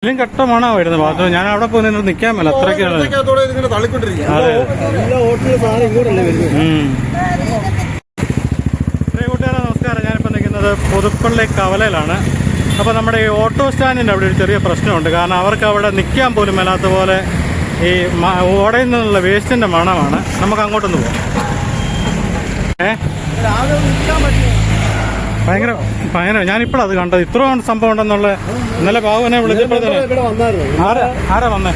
ഇതിലും കട്ടമാണോ വരുന്നത് ബാത്റൂം? ഞാൻ അവിടെ പോയി നിന്ന് നിൽക്കാൻ മേല അത്രയ്ക്കാണ്. കൂട്ടുകാരെ നമസ്കാരം. ഞാനിപ്പോൾ നിൽക്കുന്നത് പുതുപ്പള്ളി കവലയിലാണ്. അപ്പോൾ നമ്മുടെ ഈ ഓട്ടോ സ്റ്റാൻഡിൻ്റെ അവിടെ ഒരു ചെറിയ പ്രശ്നമുണ്ട്. കാരണം അവർക്ക് അവിടെ നിൽക്കാൻ പോലും മേലാത്ത പോലെ ഈ ഓടയിൽ നിന്നുള്ള വേസ്റ്റിൻ്റെ മണമാണ്. നമുക്ക് അങ്ങോട്ടൊന്ന് പോകാം. ഭയങ്കര ഭയങ്കര ഞാനിപ്പോഴത് കണ്ടത് ഇത്രയും സംഭവം ഉണ്ടെന്നുള്ള. ഇന്നലെ ബാബുവിനെ വിളിച്ചപ്പോഴത്തേന് ആരാ വന്നേ?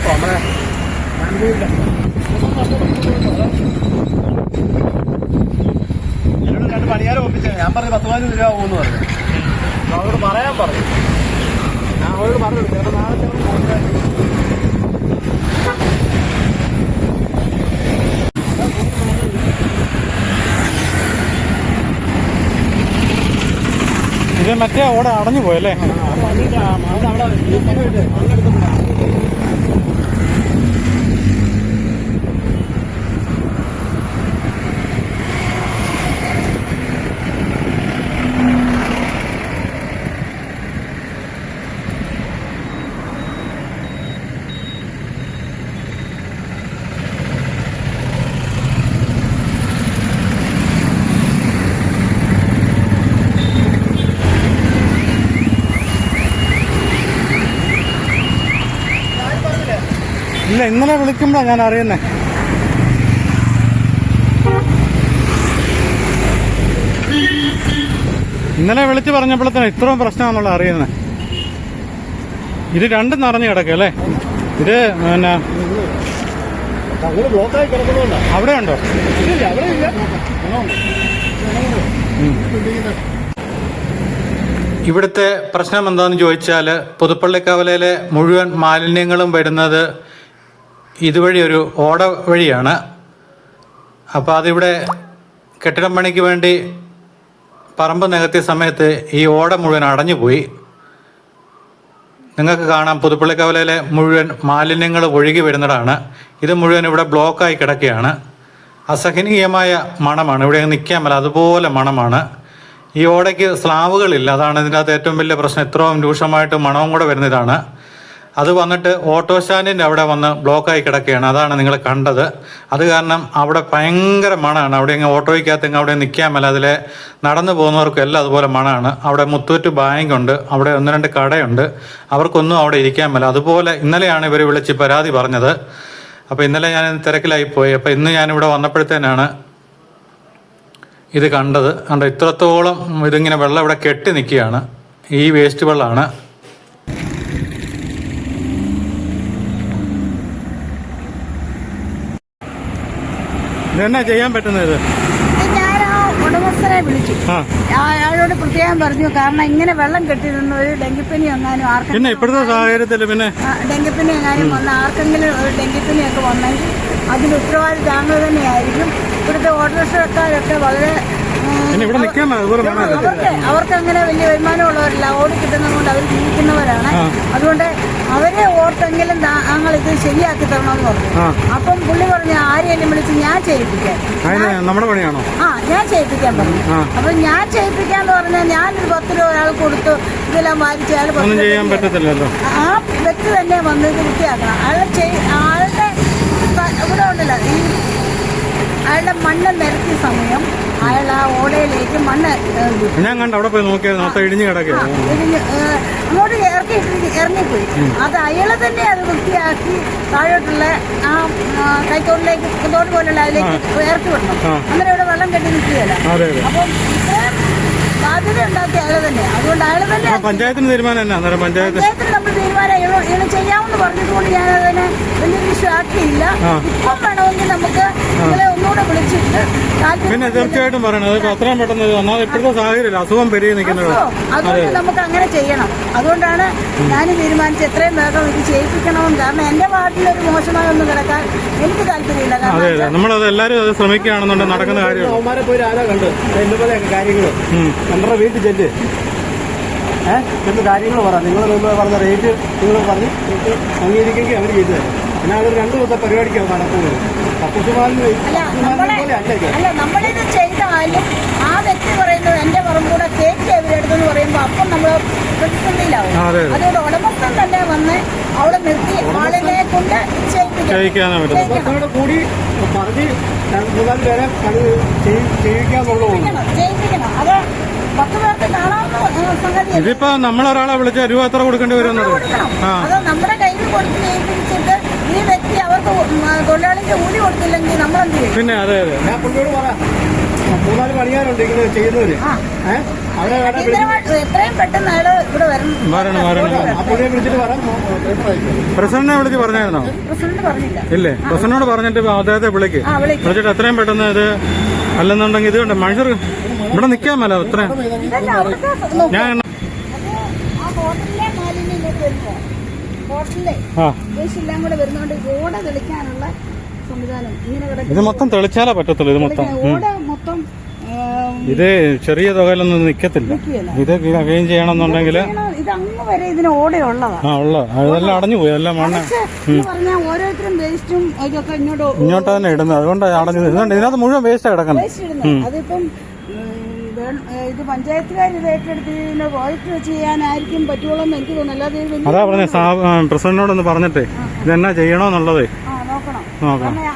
പണിയാരം ഒപ്പിച്ചേ. ഞാൻ പറഞ്ഞു 10,000 രൂപ പോകുമെന്ന് പറഞ്ഞു. അവരോട് പറയാൻ പറഞ്ഞു. ഞാൻ അവരോട് പറഞ്ഞു ചിലപ്പോൾ നാളെ ഇത് മറ്റേ ഓടെ അടഞ്ഞു പോയല്ലേ? ഇല്ല, ഇന്നലെ വിളിക്കുമ്പോഴാണ് ഞാൻ അറിയുന്നേ. ഇന്നലെ വിളിച്ച് പറഞ്ഞപ്പോഴത്തേനും ഇത്രയും പ്രശ്നമാണെന്നുള്ള അറിയുന്നത്. ഇത് രണ്ടും നിറഞ്ഞു കിടക്കല്ലേ? ഇത് പിന്നെ അവിടെ ഉണ്ടോ? ഇവിടുത്തെ പ്രശ്നം എന്താണെന്ന് ചോദിച്ചാൽ പുതുപ്പള്ളി കവലയിലെ മുഴുവൻ മാലിന്യങ്ങളും വരുന്നത് ഇതുവഴി ഒരു ഓട വഴിയാണ്. അപ്പോൾ അതിവിടെ കെട്ടിടം പണിക്ക് വേണ്ടി പറമ്പ് നികത്തിയ സമയത്ത് ഈ ഓട മുഴുവൻ അടഞ്ഞുപോയി. നിങ്ങൾക്ക് കാണാം പുതുപ്പള്ളി കവലയിലെ മുഴുവൻ മാലിന്യങ്ങൾ ഒഴുകി വരുന്നതാണ്. ഇത് മുഴുവൻ ഇവിടെ ബ്ലോക്കായി കിടക്കുകയാണ്. അസഹനീയമായ മണമാണ്. ഇവിടെ നിൽക്കാൻ പറ്റില്ല, അതുപോലെ മണമാണ്. ഈ ഓടയ്ക്ക് സ്ലാവുകളില്ല. അതാണ് ഇതിൻ്റെ അകത്ത് ഏറ്റവും വലിയ പ്രശ്നം. ഇത്രയും രൂക്ഷമായിട്ട് മണവും കൂടെ വരുന്നതാണ്. അത് വന്നിട്ട് ഓട്ടോ സ്റ്റാൻഡിൻ്റെ അവിടെ വന്ന് ബ്ലോക്കായി കിടക്കുകയാണ്. അതാണ് നിങ്ങൾ കണ്ടത്. അത് കാരണം അവിടെ ഭയങ്കര മണമാണ്. അവിടെ ഇങ്ങനെ ഓട്ടോയ്ക്കകത്ത് അവിടെ നിൽക്കാൻ മേല. അതിലെ നടന്നു പോകുന്നവർക്കും എല്ലാം അതുപോലെ മണമാണ്. അവിടെ മുത്തൂറ്റ് ബാങ്കുണ്ട്, അവിടെ 1-2 കടയുണ്ട്. അവർക്കൊന്നും അവിടെ ഇരിക്കാൻ മേല. അതുപോലെ ഇന്നലെയാണ് ഇവർ വിളിച്ച് പരാതി പറഞ്ഞത്. അപ്പോൾ ഇന്നലെ ഞാൻ തിരക്കിലായിപ്പോയി. അപ്പോൾ ഇന്ന് ഞാനിവിടെ വന്നപ്പോഴത്തേനാണ് ഇത് കണ്ടത്. കണ്ടോ, ഇത്രത്തോളം ഇതിങ്ങനെ വെള്ളം ഇവിടെ കെട്ടി നിൽക്കുകയാണ്. ഈ വേസ്റ്റ് വെള്ളമാണ്. ഇതെന്നാ ചെയ്യാൻ പറ്റുന്നത്? ഞാൻ ആ ഉടമസ്ഥരെ വിളിച്ചു. അയാളോട് പ്രത്യേകം പറഞ്ഞു, കാരണം ഇങ്ങനെ വെള്ളം കെട്ടി നിന്ന് ഒരു ഡെങ്കിപ്പനി എങ്ങാനും ആർക്കും പിന്നെ ഇപ്പോഴത്തെ സാഹചര്യത്തിൽ പിന്നെ ഡെങ്കിപ്പനി എങ്ങാനും വന്ന ആർക്കെങ്കിലും ഒരു ഡെങ്കിപ്പനിയൊക്കെ വന്നെങ്കിൽ അതിന് ഉത്തരവാദി താങ്കൾ തന്നെയായിരിക്കും. ഇവിടുത്തെ ഓട്ടോറിക്ഷക്കാരൊക്കെ വളരെ അവർക്ക് അങ്ങനെ വലിയ വരുമാനമുള്ളവരല്ല. ഓടി കിട്ടുന്നത് കൊണ്ട് അവർ ജീവിക്കുന്നവരാണ്. അതുകൊണ്ട് അവരെ ഓർത്തെങ്കിലും താങ്കൾ ഇത് ശരിയാക്കി തരണമെന്ന് പറഞ്ഞു. അപ്പം പുള്ളി പറഞ്ഞു ആരെയും വിളിച്ച് ഞാൻ ചെയ്യിപ്പിക്കാൻ. നമ്മുടെ പണിയാണോ? ഞാൻ ചെയ്യിപ്പിക്കാൻ പറഞ്ഞു. അപ്പൊ ഞാൻ ചെയ്യിപ്പിക്കാന്ന് പറഞ്ഞാൽ ഞാനൊരു 10 രൂപ ഒരാൾ കൊടുത്തു ഇതെല്ലാം വാരിച്ച് അയാൾ ചെയ്യാൻ പറ്റത്തില്ലല്ലോ. ആ വ്യക്തി തന്നെ വന്ന് ഇത് വൃത്തിയാക്കണം. ആളുടെ ഇവിടെ ഉണ്ടല്ലോ ഈ അയാളുടെ മണ്ണ് നിരത്തിയ സമയം അയാൾ ആ ഓടയിലേക്ക് മണ്ണ് ഞാൻ കണ്ട അവിടെ പോയി നോക്കിയാൽ ഇടിഞ്ഞു കിടക്കുക അങ്ങോട്ട് ഇറങ്ങിപ്പോയി. അത് അയാളെ തന്നെ അത് വൃത്തിയാക്കി താഴോട്ടുള്ള ആ കൈത്തോട്ടിലേക്ക് തോട്ട് പോലുള്ള അതിലേക്ക് ഇറക്കി വിടണം. അന്നേരം ഇവിടെ വെള്ളം കെട്ടി നിൽക്കുകയല്ല. അപ്പം ബാധ്യത ഉണ്ടാക്കിയ അയാളെ തന്നെ. അതുകൊണ്ട് അയാളെ തന്നെ പഞ്ചായത്തിന് തീരുമാനം പഞ്ചായത്തിന് നമ്മൾ തീരുമാനം ഇയാളെ ചെയ്യാമെന്ന് പറഞ്ഞതുകൊണ്ട് ഞാൻ അതിനെ വലിയ ഇഷ്യൂ ആക്കിയില്ല. ഇപ്പം വേണമെങ്കിൽ നമുക്ക് നിങ്ങളെ ഒന്നുകൂടെ വിളിച്ചിട്ട് പിന്നെ തീർച്ചയായിട്ടും പറയണത് അത്രയും പെട്ടെന്ന് ഒന്നാമത് ഇപ്പോഴത്തെ സാഹചര്യം അസുഖം പെരുകി നിൽക്കുന്നത്. അതുകൊണ്ട് നമുക്ക് അങ്ങനെ ചെയ്യണം. അതുകൊണ്ടാണ് ഞാൻ തീരുമാനിച്ചത് എത്രയും വേഗം ഇത് ചെയ്യിപ്പിക്കണമെന്ന്. കാരണം എന്റെ വാർഡിലൊരു മോശമായി ഒന്നും കിടക്കാൻ എനിക്ക് താല്പര്യമില്ല. അതെ അതെ, നമ്മളത് എല്ലാവരും അത് ശ്രമിക്കുകയാണെന്നുണ്ടെങ്കിൽ നടക്കുന്ന കാര്യം. അവന്മാരെ പോയി ആരാ കണ്ട് എന്തുപോലെയൊക്കെ കാര്യങ്ങൾ നമ്മുടെ വീട്ടിൽ ചെല്ല് എന്ന് കാര്യങ്ങൾ പറ. നിങ്ങൾ പറഞ്ഞ റേറ്റ് നിങ്ങൾ പറഞ്ഞ് അംഗീകരിക്കെങ്കിൽ അവർ ചെയ്തു തരും. പിന്നെ അവർ 2 ദിവസത്തെ പരിപാടിക്കാണ് നടക്കുന്നത്. അല്ല നമ്മളിത് ചെയ്താലും ആ വ്യക്തി പറയുന്നത് വന്ന് എന്റെ പറമ്പൂടെ കയറ്റി അവരെടുത്തെന്ന് പറയുമ്പോൾ അപ്പം നമ്മൾ പ്രതിസന്ധിയിലാവും. അതുകൊണ്ട് ഉടമസ്ഥൻ തന്നെ വന്ന് അവിടെ നിർത്തി ആളിനെ കൊണ്ട് ഉടമസ്ഥനോട് കൂടി പറഞ്ഞ് 3-4 പേരെ ചെയ്യിപ്പിക്കണം. അത് 10 പേർക്ക് കാണാവുന്ന സംഗതി. ഇതിപ്പോ നമ്മളൊരാളെ വിളിച്ച രൂപ എത്ര കൊടുക്കേണ്ടി വരുന്നത്? അത് നമ്മുടെ കയ്യിൽ കൊടുത്ത് ഏൽപ്പിച്ചിട്ട് ഈ വ്യക്തി അവർക്ക് തൊഴിലാളിക്ക് കൂലി കൊടുത്തില്ലെങ്കിൽ നമ്മളെന്ത് ചെയ്യും? പിന്നെ അതെ അതെ ഞാൻ പുള്ളിയോട് പറയാം, 3-4 പണിയാറുണ്ട് ഇങ്ങനെ ചെയ്യുന്നവര്. എത്രയും പെട്ടെന്ന് അയാള് ഇവിടെ വരണം. പുള്ളിയെ വിളിച്ചിട്ട് പറയാം. പ്രസിഡന്റിനെ വിളിച്ച് പറഞ്ഞായിരുന്നോ? പ്രസിഡന്റ് പറഞ്ഞില്ല. ഇല്ലേ, പ്രസിഡന്റിനോട് പറഞ്ഞിട്ട് അദ്ദേഹത്തെ വിളിച്ചിട്ട് എത്രയും പെട്ടെന്ന് ഇത് അല്ലെന്നുണ്ടെങ്കിൽ ഇത് കണ്ട മനുഷ്യർ ഇവിടെ നിൽക്കാൻ മേല ഇത്രയും. ഞാൻ ഹോട്ടലിലെ മാലിന്യം ഇങ്ങോട്ട് വരുമ്പോ ഹോട്ടലിലെ എല്ലാം കൂടെ വരുന്നോണ്ട് ഓട തെളിക്കാനുള്ള സംവിധാനം ഇങ്ങനെ കിടക്കും. ഇത് മൊത്തം തെളിച്ചാലേ പറ്റത്തുള്ളൂ. ഇത് മൊത്തം മൊത്തം ഇത് ചെറിയ തുകയിലൊന്നും നിക്കത്തില്ല. ഇത് ക്ലീൻ ചെയ്യണമെന്നുണ്ടെങ്കിൽ ഇത് അങ്ങ് വരെ ഇതിന് ഓടയുള്ളതാ. അതെല്ലാം അടഞ്ഞു പോയി. എല്ലാം മണ്ണ് പറഞ്ഞാൽ ഓരോരുത്തരും വേസ്റ്റും ഇതൊക്കെ ഇങ്ങോട്ട് തന്നെ ഇടുന്നത്. അതുകൊണ്ടാണ് അടഞ്ഞത്. ഇതിനകത്ത് മുഴുവൻ വേസ്റ്റ് കിടക്കുന്നത്. അതിപ്പം ഇത് പഞ്ചായത്തുകാർ ഇത് ഏറ്റെടുത്ത് ഇതിന്റെ വോയിസ് ചെയ്യാനായിരിക്കും പറ്റുള്ളൂ എന്ന് എനിക്ക് തോന്നുന്നു. അല്ലാതെ അതാ പറഞ്ഞ പ്രസിഡന്റിനോടൊന്ന് പറഞ്ഞിട്ടേ ഇതെന്നാ ചെയ്യണോന്നുള്ളത് നോക്കണം.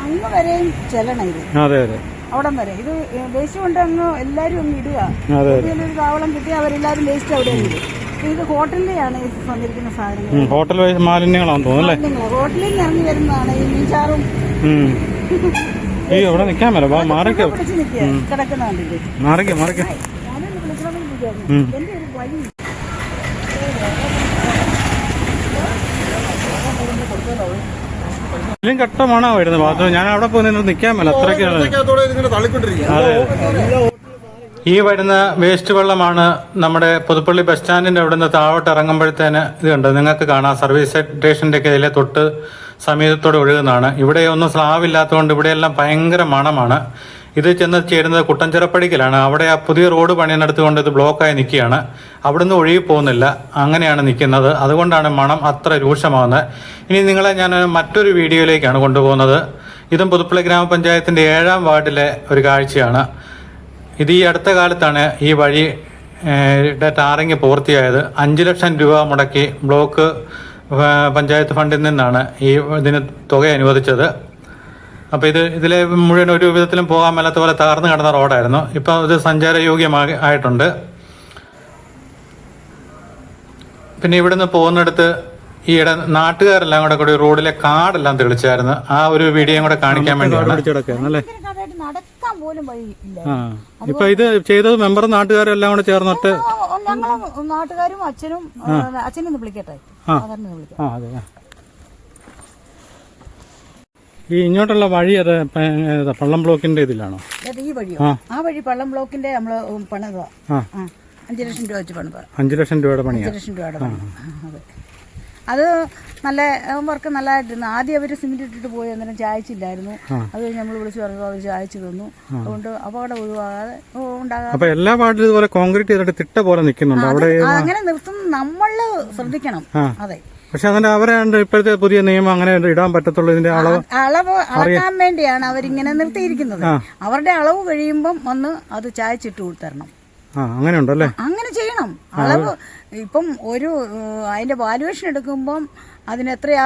അങ്ങ് വരെയും ചെല്ലണം ഇത്. അതെ അതെ, അവിടം വരെ ഇത് വേസ്റ്റ് കൊണ്ട് അങ്ങ് എല്ലാരും അങ്ങ് ഇടുക. ഒരു താവളം കിട്ടി അവരെല്ലാരും വേസ്റ്റ് അവിടെ ഇടും. ഇത് ഹോട്ടലിലെയാണ് ഈ വന്നിരിക്കുന്ന സാധനങ്ങൾ. ഹോട്ടൽ മാലിന്യങ്ങളാണെന്ന് തോന്നുന്നല്ലേ. ഹോട്ടലിൽ നിന്ന് ഇറങ്ങി വരുന്നതാണ് ഈ മീൻചാറും ഈ ഇവിടെ നിൽക്കാൻ മേല. മാറിക്കോ, കിടക്കുന്നുണ്ട്. മാറിക്കോ. ഞാനൊന്ന് വിളിക്കണമെന്ന് വിചാരിച്ചു. എന്റെ ഒരു വഴി കട്ട മണോ വരുന്നത് ബാത്റൂം. ഞാൻ അവിടെ പോയി നിൽക്കാൻ മേല. അത്രയ്ക്കാണ്. ഈ വരുന്ന വേസ്റ്റ് വെള്ളമാണ് നമ്മുടെ പുതുപ്പള്ളി ബസ് സ്റ്റാൻഡിന്റെ അവിടെ നിന്ന് താഴോട്ട് ഇറങ്ങുമ്പോഴത്തേന് ഇത് കണ്ടോ, നിങ്ങൾക്ക് കാണാം. സർവീസ് സ്റ്റേഷന്റെ ഒക്കെ ഇതിലെ തൊട്ട് സമീപത്തോടെ ഒഴുകുന്നതാണ്. ഇവിടെ ഒന്നും സ്ലാബ് ഇല്ലാത്തതുകൊണ്ട് ഇവിടെയെല്ലാം ഭയങ്കര മണമാണ്. ഇത് ചെന്ന് ചേരുന്നത് കുട്ടഞ്ചിറപ്പടിക്കലാണ്. അവിടെ ആ പുതിയ റോഡ് പണിയെടുത്തുകൊണ്ട് ഇത് ബ്ലോക്കായി നിൽക്കുകയാണ്. അവിടുന്ന് ഒഴുകി പോകുന്നില്ല. അങ്ങനെയാണ് നിൽക്കുന്നത്. അതുകൊണ്ടാണ് മണം അത്ര രൂക്ഷമാകുന്നത്. ഇനി നിങ്ങളെ ഞാൻ മറ്റൊരു വീഡിയോയിലേക്കാണ് കൊണ്ടുപോകുന്നത്. ഇതും പുതുപ്പള്ളി ഗ്രാമപഞ്ചായത്തിന്റെ 7-ാം വാർഡിലെ ഒരു കാഴ്ചയാണ്. ഇത് ഈ അടുത്ത കാലത്താണ് ഈ വഴിയുടെ ടാറിങ് പൂർത്തിയായത്. 5 ലക്ഷം രൂപ മുടക്കി ബ്ലോക്ക് പഞ്ചായത്ത് ഫണ്ടിൽ നിന്നാണ് ഇതിന് തുക അനുവദിച്ചത്. അപ്പോൾ ഇതിലെ മുഴുവൻ ഒരു വിധത്തിലും പോകാൻ മേലാത്ത പോലെ തകർന്നു കിടന്ന റോഡായിരുന്നു. ഇപ്പോൾ ഇത് സഞ്ചാരയോഗ്യമായിട്ടുണ്ട്. പിന്നെ ഇവിടുന്ന് പോകുന്നിടത്ത് ഈയിടെ നാട്ടുകാരെല്ലാം കൂടെ റോഡിലെ കാടെല്ലാം തെളിച്ചായിരുന്നു. ആ ഒരു വീഡിയോയും കൂടെ കാണിക്കാൻ വേണ്ടിയാണ്. നടക്കാൻ പോലും വഴിയില്ല. ഇപ്പൊ ഇത് ചെയ്തത് മെമ്പർ നാട്ടുകാരും എല്ലാം കൂടെ ചേർന്നിട്ട് ഞങ്ങള് നാട്ടുകാരും അച്ഛനും വിളിക്കട്ടെ. ഈ ഇങ്ങോട്ടുള്ള വഴി അത് പള്ളം ബ്ലോക്കിന്റെ ഇതിലാണോ? ഈ വഴിയോ? ആ വഴി പള്ളം ബ്ലോക്കിന്റെ നമ്മള് പണിതാ. 5 ലക്ഷം രൂപ വെച്ച് പണിതാ. 5 ലക്ഷം രൂപയുടെ പണി. 5 ലക്ഷം രൂപയുടെ പണി. അത് നല്ല വർക്ക് നല്ലതായിട്ടിരുന്നു. ആദ്യം അവർ സിമെന്റ് ഇട്ടിട്ട് പോയി, അന്നേരം ചായച്ചില്ലായിരുന്നു. അത് കഴിഞ്ഞ് നമ്മൾ വിളിച്ചു പറഞ്ഞു അവർ ചായച്ചു തന്നു. അതുകൊണ്ട് അപകടം ഒഴിവാകാതെ ഉണ്ടാകാതെ എല്ലാ വാർഡിലും ഇതുപോലെ കോൺക്രീറ്റ് ചെയ്തിട്ട് തിട്ട പോലെ നിൽക്കുന്നുണ്ട്. അവിടെ അങ്ങനെ നിർത്തുന്ന നമ്മള് ശ്രദ്ധിക്കണം. അതെ, പക്ഷെ അതിന്റെ അവരാണ്ട് ഇപ്പോഴത്തെ പുതിയ നിയമം അങ്ങനെ ഇടാൻ പറ്റത്തുള്ളൂ. ഇതിന്റെ അളവ് അളക്കാൻ വേണ്ടിയാണ് അവരിങ്ങനെ നിർത്തിയിരിക്കുന്നത്. അവരുടെ അളവ് കഴിയുമ്പം വന്ന് അത് ചായച്ചിട്ട് കൊടുത്തരണം. അങ്ങനെ ഉണ്ടല്ലേ? അങ്ങനെ ചെയ്യണം. അളവ് ഇപ്പം അതിന്റെ വാല്യുവേഷൻ എടുക്കുമ്പം അതിനെത്രയാ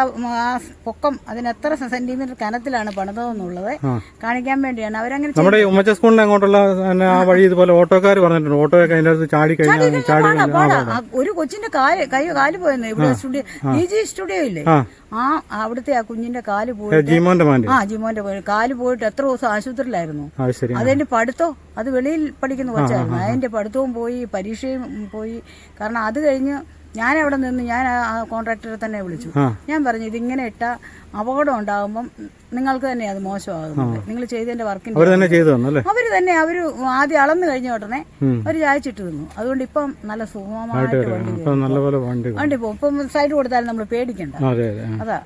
പൊക്കം, അതിനെത്ര സെന്റിമീറ്റർ കനത്തിലാണ് പണിതെന്നുള്ളത് കാണിക്കാൻ വേണ്ടിയാണ് അവരങ്ങനെ. നമ്മുടെ ഉമ്മച്ച സ്കൂളിന്റെ അങ്ങോട്ടുള്ള ആ വഴി ഇതുപോലെ ഓട്ടോക്കാർ പറഞ്ഞിട്ടുണ്ട്. ഓട്ടോയൊക്കെ അതിന്റെ അടുത്ത് ചാടി കഴിഞ്ഞാൽ ഒരു കൊച്ചിന്റെ കാല് പോയെന്ന്. ഇവിടെ സ്റ്റുഡിയോ DG സ്റ്റുഡിയോ ഇല്ലേ, അവിടുത്തെ ആ കുഞ്ഞിന്റെ കാല് പോയി. ജീമോന്റെ കാല് പോയിട്ട് എത്ര ദിവസം ആശുപത്രിയിലായിരുന്നു. അതിന്റെ പഠിത്തം, അത് വെളിയിൽ പഠിക്കുന്ന കൊച്ചായിരുന്നു. അതിന്റെ പഠിത്തവും പോയി, പരീക്ഷയും പോയി. കാരണം അത് കഴിഞ്ഞ് ഞാൻ അവിടെ നിന്ന് ഞാൻ ആ കോൺട്രാക്ടറെ തന്നെ വിളിച്ചു. ഞാൻ പറഞ്ഞു ഇതിങ്ങനെ ഇട്ട അപകടം ഉണ്ടാകുമ്പം നിങ്ങൾക്ക് തന്നെ അത് മോശമാകുന്നത്. നിങ്ങൾ ചെയ്തതിന്റെ വർക്കിന് അവര് തന്നെ ആദ്യം അളന്നു കഴിഞ്ഞ ഉടനെ അവര് ചായച്ചിട്ട് തന്നു. അതുകൊണ്ട് ഇപ്പം നല്ല സുഗമമായിട്ട് വണ്ടി പോകും. ഇപ്പം സൈഡ് കൊടുത്താലും നമ്മൾ പേടിക്കണ്ട. അതാ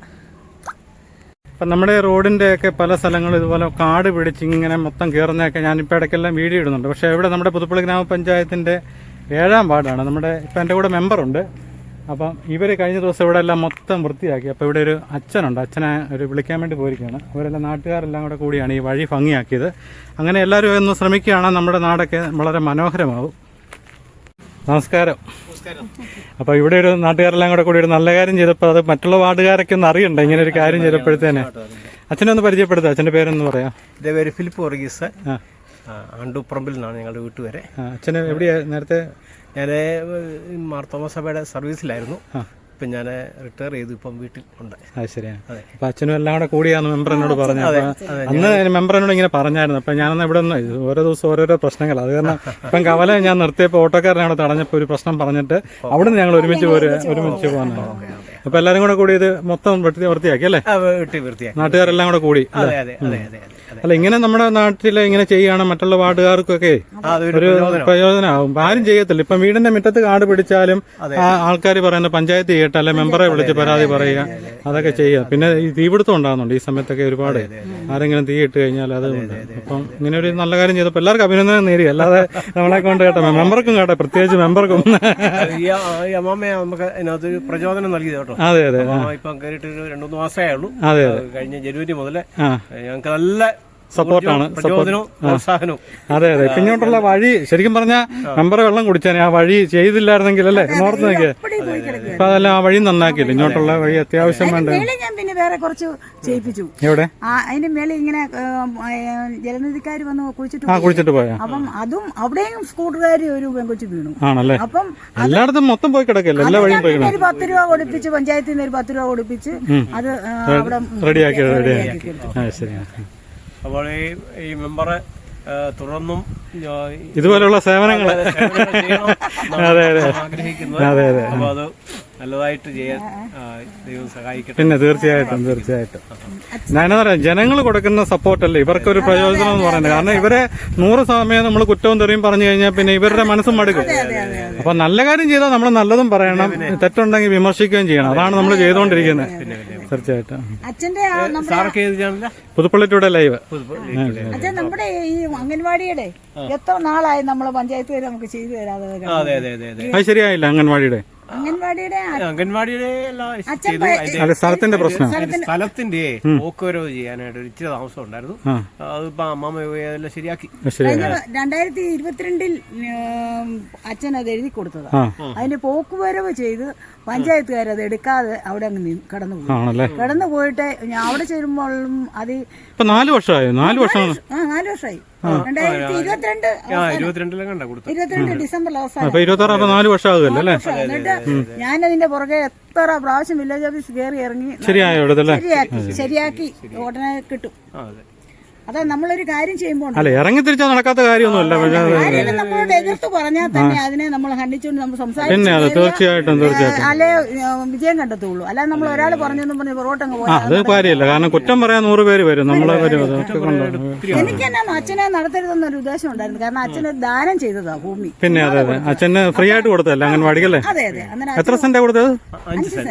ഇപ്പം നമ്മുടെ റോഡിന്റെ ഒക്കെ പല സ്ഥലങ്ങളും ഇതുപോലെ കാട് പിടിച്ച് ഇങ്ങനെ മൊത്തം കയറുന്നതൊക്കെ ഞാനിപ്പോൾ ഇടയ്ക്കെല്ലാം വീഡിയോ ഇടുന്നുണ്ട്. പക്ഷേ ഇവിടെ നമ്മുടെ പുതുപ്പള്ളി ഗ്രാമപഞ്ചായത്തിന്റെ 7-ാം വാർഡാണ്. നമ്മുടെ ഇപ്പം എൻ്റെ കൂടെ മെമ്പറുണ്ട്. അപ്പം ഇവർ കഴിഞ്ഞ ദിവസം ഇവിടെ എല്ലാം മൊത്തം വൃത്തിയാക്കി. അപ്പോൾ ഇവിടെ ഒരു അച്ഛനുണ്ട്, അച്ഛനെ വിളിക്കാൻ വേണ്ടി പോയിരിക്കുകയാണ്. അവരെല്ലാം നാട്ടുകാരെല്ലാം കൂടെ കൂടിയാണ് ഈ വഴി ഭംഗിയാക്കിയത്. അങ്ങനെ എല്ലാവരും ഒന്ന് ശ്രമിക്കുകയാണെങ്കിൽ നമ്മുടെ നാടൊക്കെ വളരെ മനോഹരമാവും. നമസ്കാരം. അപ്പോൾ ഇവിടെ ഒരു നാട്ടുകാരെല്ലാം കൂടെ കൂടി ഒരു നല്ല കാര്യം ചെയ്തപ്പോൾ അത് മറ്റുള്ള വാർഡുകാരൊക്കെ ഒന്ന് അറിയണ്ട ഇങ്ങനെ ഒരു കാര്യം ചെയ്തപ്പോഴത്തേനെ. അച്ഛനെ ഒന്ന് പരിചയപ്പെടുത്തുക, അച്ഛൻ്റെ പേരെന്ന് പറയാം. എൻ്റെ പേര് ഫിലിപ്പ് വർഗീസ്, അണ്ടൂപ്പറമ്പിൽ നിന്നാണ് ഞങ്ങളുടെ വീട്ടുവരെ. അച്ഛന് എവിടെയാ നേരത്തെ? ഞാൻ മാർത്തോമ സഭയുടെ സർവീസിലായിരുന്നു. ഇപ്പം ഞാൻ റിട്ടയർ ചെയ്തു, ഇപ്പം വീട്ടിൽ ഉണ്ട്. അത് ശരിയാണ്. അപ്പം അച്ഛനും എല്ലാം കൂടെ കൂടിയാന്ന് മെമ്പർ എന്നോട് പറഞ്ഞു. അന്ന് മെമ്പർ എന്നോട് ഇങ്ങനെ പറഞ്ഞായിരുന്നു. അപ്പം ഞാനന്ന് ഇവിടെ നിന്ന് ഓരോ ദിവസം ഓരോരോ പ്രശ്നങ്ങൾ, അത് കാരണം ഇപ്പം കവല ഞാൻ നിർത്തിയപ്പോൾ ഓട്ടോക്കാരനെ അവിടെ തടഞ്ഞപ്പോൾ ഒരു പ്രശ്നം പറഞ്ഞിട്ട് അവിടെ നിന്ന് ഞങ്ങൾ ഒരുമിച്ച് പോകുന്നത്. അപ്പൊ എല്ലാരും കൂടെ കൂടി ഇത് മൊത്തം വൃത്തിയാക്കി അല്ലേ? നാട്ടുകാരെല്ലാം കൂടെ കൂടി. അല്ല, ഇങ്ങനെ നമ്മുടെ നാട്ടിലെ ഇങ്ങനെ ചെയ്യുകയാണ് മറ്റുള്ള വാർഡുകാർക്കൊക്കെ ഒരു പ്രയോജനമാകും. ആരും ചെയ്യത്തില്ല. ഇപ്പം വീടിന്റെ മുറ്റത്ത് കാട് പിടിച്ചാലും ആൾക്കാർ പറയുന്നത് പഞ്ചായത്ത് ചെയ്യട്ടെ, അല്ലെ മെമ്പറെ വിളിച്ച് പരാതി പറയുക, അതൊക്കെ ചെയ്യുക. പിന്നെ ഈ തീപിടുത്തം ഉണ്ടാകുന്നുണ്ട് ഈ സമയത്തൊക്കെ ഒരുപാട്. ആരെങ്കിലും തീ ഇട്ട് കഴിഞ്ഞാൽ അത് അപ്പം ഇങ്ങനെ ഒരു നല്ല കാര്യം ചെയ്തപ്പോൾ എല്ലാവർക്കും അഭിനന്ദനം നേടി. അല്ലാതെ നമ്മളെ കൊണ്ട് കേട്ടോ, മെമ്പർക്കും കേട്ടെ, പ്രത്യേകിച്ച് മെമ്പർക്കും നമുക്ക് പ്രചോദനം നൽകിയത് കേട്ടോ. അതെ അതെ. ഇപ്പം കയറിയിട്ട് 2-3 മാസമേ ഉള്ളൂ. അതെ, കഴിഞ്ഞ ജനുവരി മുതൽ ഞങ്ങൾക്ക് നല്ല സപ്പോർട്ടാണ്, പ്രോത്സാഹനവും. അതെ അതെ. ഇപ്പൊ ഇങ്ങോട്ടുള്ള വഴി ശരിക്കും പറഞ്ഞാൽ മെമ്പറെ വെള്ളം കുടിച്ചാൽ ആ വഴി ചെയ്തില്ലായിരുന്നെങ്കിൽ അല്ലേ നോർത്ത് നോക്കിയേ. ഇപ്പൊ അതെല്ലാം ആ വഴി നന്നാക്കിയില്ല. ഇങ്ങോട്ടുള്ള വഴി അത്യാവശ്യം വേണ്ട. ഞാൻ പിന്നെ വേറെ കുറച്ച് ചെയ്യിപ്പിച്ചു. എവിടെ? അതിന്റെ മേലെ ഇങ്ങനെ ജലനിധിക്കാർ വന്ന് കുളിച്ചിട്ട് പോയാ. അപ്പം അതും അവിടെയും സ്കൂട്ടറുകാർ ഒരു പെൺകൊച്ചു വീണു. ആണല്ലേ? അപ്പം എല്ലായിടത്തും മൊത്തം പോയി കിടക്കല്ലേ, എല്ലാ വഴിയും പോയി കിടക്കും. 10 രൂപ കൊടുപ്പിച്ച്, പഞ്ചായത്തിൽ നിന്ന് ഒരു 10 രൂപ കൊടുപ്പിച്ച് അത് അവിടെ റെഡിയാക്കി. ശരിയാണ്. അപ്പോൾ ഈ മെമ്പറെ തുടർന്നും ഇതുപോലുള്ള സേവനങ്ങൾ ആഗ്രഹിക്കുന്നത്. അപ്പോൾ അത് നല്ലതായിട്ട് ചെയ്യാൻ ദൈവം സഹായിക്കട്ടെ. പിന്നെ തീർച്ചയായിട്ടും ഞാനെന്താ പറയാ, ജനങ്ങൾ കൊടുക്കുന്ന സപ്പോർട്ടല്ലേ ഇവർക്കൊരു പ്രയോജനം എന്ന് പറയുന്നത്. കാരണം ഇവരെ 100 സമയം നമ്മൾ കുറ്റവും തെറിയും പറഞ്ഞു കഴിഞ്ഞാൽ പിന്നെ ഇവരുടെ മനസ്സും മടുക്കും. അപ്പൊ നല്ല കാര്യം ചെയ്താൽ നമ്മൾ നല്ലതും പറയണം, തെറ്റുണ്ടെങ്കിൽ വിമർശിക്കുകയും ചെയ്യണം. അതാണ് നമ്മൾ ചെയ്തുകൊണ്ടിരിക്കുന്നത്. തീർച്ചയായിട്ടും. Puthuppally today live. അച്ഛൻ നമ്മുടെ ഈ അംഗൻവാടിയുടെ എത്ര നാളായി നമ്മളെ പഞ്ചായത്ത് വരെ നമുക്ക് ചെയ്തു തരാതെ? അത് ശരിയായില്ല. അംഗൻവാടിയുടെ സ്ഥലത്തിന്റെ പ്രശ്നം, സ്ഥലത്തിന്റെ പോക്കുവരവ് ചെയ്യാനായിട്ട് ഒരു ഇച്ചിരി താമസം ഉണ്ടായിരുന്നു. അതിപ്പോ അമ്മമ്മ എല്ലാം ശരിയാക്കി. 2022 അച്ഛൻ അത് എഴുതി കൊടുത്തത്. അതിന്റെ പോക്കുവരവ് ചെയ്ത് പഞ്ചായത്തുകാർ അത് എടുക്കാതെ അവിടെ അങ്ങ് കടന്നു പോയിട്ട് അവിടെ ചേരുമ്പോഴും അത് 4 വർഷമായി. 4 വർഷമായി. 2022 ഡിസംബർ അവസാനം. 26 4 വർഷം ആകുമല്ലോ അല്ലേ? എന്നിട്ട് ഞാനതിന്റെ പുറകെ എത്ര പ്രാവശ്യം വില്ലേജ് ഓഫീസ് കയറി ഇറങ്ങി ശരിയാക്കി ഉടനെ കിട്ടും. അതാ നമ്മളൊരു കാര്യം ചെയ്യുമ്പോൾ അല്ല ഇറങ്ങി തിരിച്ചാൽ നടക്കാത്ത കാര്യമൊന്നുമല്ല. നമ്മളോട് എതിർത്ത് പറഞ്ഞാൽ തന്നെ അതിനെ നമ്മൾ ഖണ്ഡിച്ചുകൊണ്ട് നമ്മൾ സംസാരിക്കും. തീർച്ചയായിട്ടും അല്ലെ വിജയം കണ്ടെത്തുള്ളൂ. അല്ലാതെ നമ്മൾ ഒരാൾ പറഞ്ഞെന്നും പറഞ്ഞ് പുറകോട്ടങ്ങ് പോകാം. അത് കാര്യമില്ല. കാരണം കുറ്റം പറയാൻ 100 പേര് വരും. നമ്മളെ വരും. എനിക്ക് തന്നെ അച്ഛനെ നടത്തരുതെന്നൊരു ഉദ്ദേശം ഉണ്ടായിരുന്നു. കാരണം അച്ഛന് ദാനം ചെയ്തതാ ഭൂമി. പിന്നെ അതെ അച്ഛന് ഫ്രീ ആയിട്ട് കൊടുത്തല്ല അംഗൻവാടിക്കല്ലേ? അതെ. എത്ര സെന്റ് കൊടുത്തത്?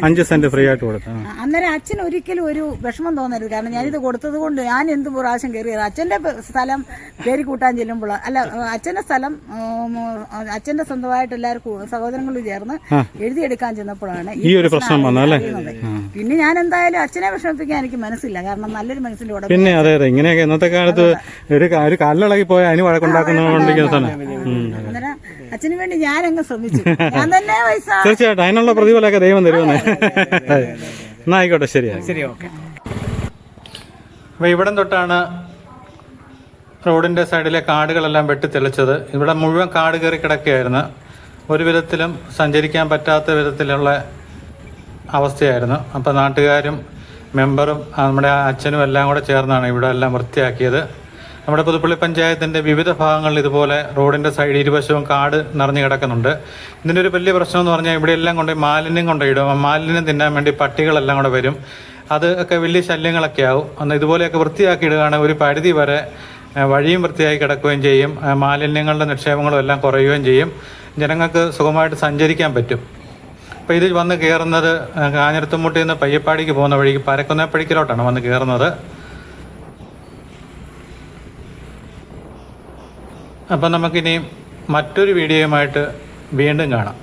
5 സെന്റ് ഫ്രീ ആയിട്ട് കൊടുത്തു. അന്നേരം അച്ഛന് ഒരിക്കലും ഒരു വിഷമം തോന്നരുത്. കാരണം ഞാനിത് കൊടുത്തത് കൊണ്ട് ഞാൻ എന്ത് പ്രാവശ്യം കയറി അച്ഛന്റെ സ്ഥലം കയറി കൂട്ടാൻ ചെല്ലുമ്പോൾ അല്ല അച്ഛന്റെ സ്ഥലം അച്ഛന്റെ സ്വന്തമായിട്ട് എല്ലാവർക്കും സഹോദരങ്ങളും ചേർന്ന് എഴുതിയെടുക്കാൻ ചെന്നപ്പോഴാണ് ഈ ഒരു പ്രശ്നം വന്നല്ലേ. പിന്നെ ഞാൻ എന്തായാലും അച്ഛനെ വിഷമിപ്പിക്കാൻ എനിക്ക് മനസ്സില്ല. കാരണം നല്ലൊരു മനസ്സിന്റെ ഉടമ. പിന്നെ അതെ ഇങ്ങനെയൊക്കെ ഇന്നത്തെ കാലത്ത് ഒരു കാലിളകി പോയാൽ അതിന് വഴക്കുണ്ടാക്കുന്ന അന്നേരം അച്ഛന് വേണ്ടി ഞാൻ അങ്ങ് ശ്രമിച്ചു. ഞാൻ തന്നെ തീർച്ചയായിട്ടും അതിനുള്ള പ്രതിഫലമൊക്കെ ദൈവം തരുമെന്നേ. എന്നാ ആയിക്കോട്ടെ, ശരി. ഓക്കെ. അപ്പോൾ ഇവിടം തൊട്ടാണ് റോഡിൻ്റെ സൈഡിലെ കാടുകളെല്ലാം വെട്ടിത്തെളിച്ചത്. ഇവിടെ മുഴുവൻ കാട് കയറി കിടക്കുകയായിരുന്നു. ഒരു വിധത്തിലും സഞ്ചരിക്കാൻ പറ്റാത്ത വിധത്തിലുള്ള അവസ്ഥയായിരുന്നു. അപ്പോൾ നാട്ടുകാരും മെമ്പറും നമ്മുടെ അച്ഛനും എല്ലാം കൂടെ ചേർന്നാണ് ഇവിടെ എല്ലാം വൃത്തിയാക്കിയത്. നമ്മുടെ പുതുപ്പള്ളി പഞ്ചായത്തിൻ്റെ വിവിധ ഭാഗങ്ങളിൽ ഇതുപോലെ റോഡിൻ്റെ സൈഡ് ഇരുവശവും കാട് നിറഞ്ഞു കിടക്കുന്നുണ്ട്. ഇതിൻ്റെ ഒരു വലിയ പ്രശ്നം എന്ന് പറഞ്ഞാൽ ഇവിടെ എല്ലാം കൊണ്ട് മാലിന്യം കൊണ്ടിടും. മാലിന്യം തിന്നാൻ വേണ്ടി പട്ടികളെല്ലാം കൂടെ വരും. അത് ഒക്കെ വലിയ ശല്യങ്ങളൊക്കെ ആവും. അന്ന് ഇതുപോലെയൊക്കെ വൃത്തിയാക്കി ഇടുകയാണെങ്കിൽ ഒരു പരിധി വരെ വഴിയും വൃത്തിയായി കിടക്കുകയും ചെയ്യും. മാലിന്യങ്ങളുടെ നിക്ഷേപങ്ങളും എല്ലാം കുറയുകയും ചെയ്യും. ജനങ്ങൾക്ക് സുഖമായിട്ട് സഞ്ചരിക്കാൻ പറ്റും. അപ്പോൾ ഇത് വന്ന് കയറുന്നത് കാഞ്ഞിരത്തുമുട്ടിൽ നിന്ന് പയ്യപ്പാടിക്ക് പോകുന്ന വഴിക്ക് പരക്കുന്നപ്പടിക്കലോട്ടാണ് വന്ന് കയറുന്നത്. അപ്പം നമുക്കിനി മറ്റൊരു വീഡിയോയുമായിട്ട് വീണ്ടും കാണാം.